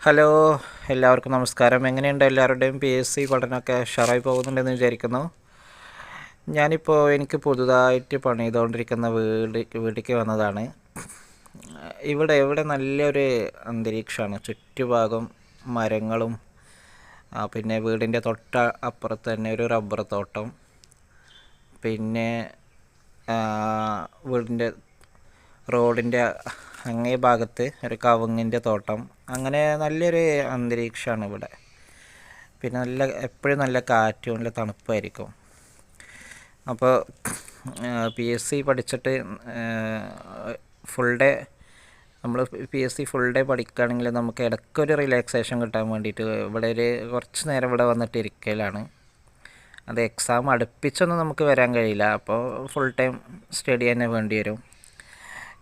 Hello, എല്ലാവർക്കും നമസ്കാരം. എങ്ങനെയുണ്ട് എല്ലാവരുടെയും PSC പഠനമൊക്കെ ഉഷാറായി പോകുന്നുണ്ടെന്ന് വിചാരിക്കുന്നു. എനിക്ക് പുതുതായിട്ട് പണിതുകൊണ്ടിരിക്കുന്ന വീട്ടിലേക്ക് വന്നതാണ്. ഇവിടെ നല്ലൊരു അന്തരീക്ഷമാണ്. ചുറ്റുഭാഗം മരങ്ങളും, പിന്നെ വീടിൻ്റെ അപ്പുറത്ത് തന്നെ ഒരു റബ്ബർ തോട്ടം, പിന്നെ വീടിൻ്റെ റോഡിൻ്റെ അങ്ങേ ഭാഗത്ത് ഒരു കവുങ്ങിൻ്റെ തോട്ടം. അങ്ങനെ നല്ലൊരു അന്തരീക്ഷമാണ് ഇവിടെ. പിന്നെ എപ്പോഴും നല്ല കാറ്റും നല്ല തണുപ്പായിരിക്കും. അപ്പോൾ PSC പഠിച്ചിട്ട് full day PSC full day പഠിക്കുകയാണെങ്കിൽ നമുക്ക് ഇടയ്ക്കൊരു റിലാക്സേഷൻ കിട്ടാൻ വേണ്ടിയിട്ട് ഇവിടെ കുറച്ച് നേരം ഇവിടെ വന്നിട്ട് ഇരിക്കലാണ്. അത് എക്സാം അടുപ്പിച്ചൊന്നും നമുക്ക് വരാൻ കഴിയില്ല. അപ്പോൾ ഫുൾ ടൈം സ്റ്റഡി തന്നെ വേണ്ടി വരും.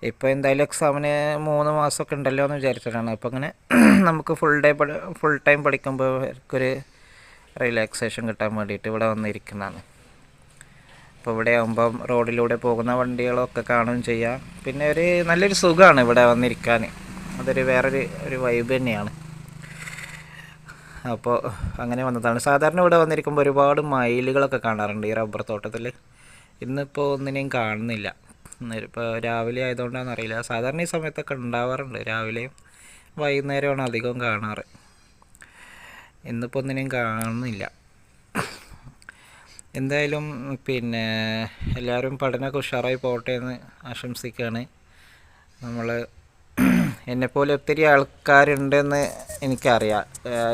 ഇപ്പോൾ എന്തായാലും എക്സാമിന് 3 മാസമൊക്കെ ഉണ്ടല്ലോ എന്ന് വിചാരിച്ചിട്ടാണ്. അപ്പോൾ അങ്ങനെ നമുക്ക് ഫുൾ ടൈം പഠിക്കുമ്പോൾ ഒരു റിലാക്സേഷൻ കിട്ടാൻ വേണ്ടിയിട്ട് ഇവിടെ വന്നിരിക്കുന്നതാണ്. അപ്പോൾ ഇവിടെ ആകുമ്പം റോഡിലൂടെ പോകുന്ന വണ്ടികളൊക്കെ കാണുകയും ചെയ്യാം. പിന്നെ നല്ലൊരു സുഖമാണ് ഇവിടെ വന്നിരിക്കാൻ. വേറൊരു വൈബ് തന്നെയാണ്. അപ്പോൾ അങ്ങനെ വന്നതാണ്. സാധാരണ ഇവിടെ വന്നിരിക്കുമ്പോൾ ഒരുപാട് മയിലുകളൊക്കെ കാണാറുണ്ട് ഈ റബ്ബർ തോട്ടത്തിൽ. ഇന്നിപ്പോൾ ഒന്നിനെയും കാണുന്നില്ല. ഇപ്പോൾ രാവിലെ ആയതുകൊണ്ടാണെന്ന് അറിയില്ല. സാധാരണ ഈ സമയത്തൊക്കെ ഉണ്ടാവാറുണ്ട്. രാവിലെയും വൈകുന്നേരമാണ് അധികം കാണാറ്. ഇന്നിപ്പോൾ ഒന്നിനെയും കാണുന്നില്ല. എന്തായാലും എല്ലാവരും പഠനമൊക്കെ ഉഷാറായി പോകട്ടെ എന്ന് ആശംസിക്കുകയാണ്. എന്നെപ്പോലെ ഒത്തിരി ആൾക്കാരുണ്ടെന്ന് എനിക്കറിയാം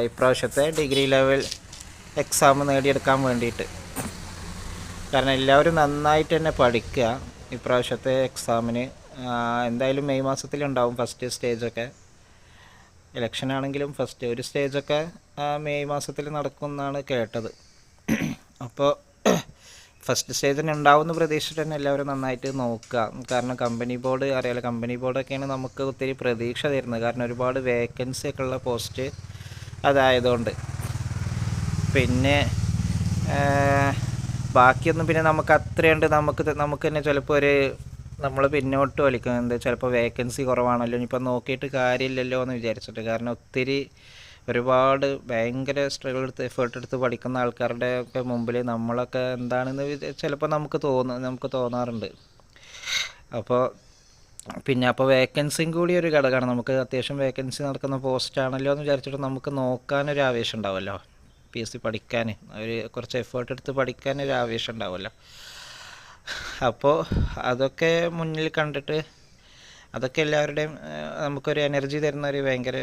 ഇപ്രാവശ്യത്തെ ഡിഗ്രി ലെവൽ എക്സാം നേടിയെടുക്കാൻ വേണ്ടിയിട്ട്. കാരണം എല്ലാവരും നന്നായിട്ട് തന്നെ പഠിക്കുക. ഇപ്രാവശ്യത്തെ എക്സാമിന് എന്തായാലും മെയ് മാസത്തിലുണ്ടാവും ഫസ്റ്റ് സ്റ്റേജൊക്കെ. ഇലക്ഷനാണെങ്കിലും ഒരു സ്റ്റേജൊക്കെ മെയ് മാസത്തിൽ നടക്കുമെന്നാണ് കേട്ടത്. അപ്പോൾ ഫസ്റ്റ് സ്റ്റേജിന് ഉണ്ടാവുമെന്ന് പ്രതീക്ഷിച്ചിട്ട് തന്നെ എല്ലാവരും നന്നായിട്ട് നോക്കുക. കാരണം കമ്പനി ബോർഡൊക്കെയാണ് നമുക്ക് ഒത്തിരി പ്രതീക്ഷ തരുന്നത്. കാരണം ഒരുപാട് വേക്കൻസി ഒക്കെ ഉള്ള പോസ്റ്റ് അതായതുകൊണ്ട്. പിന്നെ ബാക്കിയൊന്നും പിന്നെ നമുക്ക് അത്രയുണ്ട് നമുക്ക് തന്നെ ചിലപ്പോൾ നമ്മൾ പിന്നോട്ട് വലിക്കും. ചിലപ്പോൾ വേക്കൻസി കുറവാണല്ലോ, ഇനിയിപ്പോൾ നോക്കിയിട്ട് കാര്യമില്ലല്ലോ എന്ന് വിചാരിച്ചിട്ട്. കാരണം ഒരുപാട് ഭയങ്കര എഫേർട്ട് എടുത്ത് പഠിക്കുന്ന ആൾക്കാരുടെ ഒക്കെ മുമ്പിൽ നമ്മളൊക്കെ എന്താണെന്ന് ചിലപ്പോൾ നമുക്ക് തോന്നാറുണ്ട്. അപ്പോൾ വേക്കൻസിയും കൂടി ഒരു ഘടകമാണ്. നമുക്ക് അത്യാവശ്യം വേക്കൻസി നടക്കുന്ന പോസ്റ്റാണല്ലോ എന്ന് വിചാരിച്ചിട്ട് നമുക്ക് നോക്കാനൊരു ആവേശം ഉണ്ടാവുമല്ലോ. PSC പഠിക്കാൻ കുറച്ച് എഫേർട്ട് എടുത്ത് പഠിക്കാനൊരു ആവേശം ഉണ്ടാവുമല്ലോ. അപ്പോൾ അതൊക്കെ മുന്നിൽ കണ്ടിട്ട് അതൊക്കെ എല്ലാവരുടെയും നമുക്കൊരു എനർജി തരുന്ന ഭയങ്കര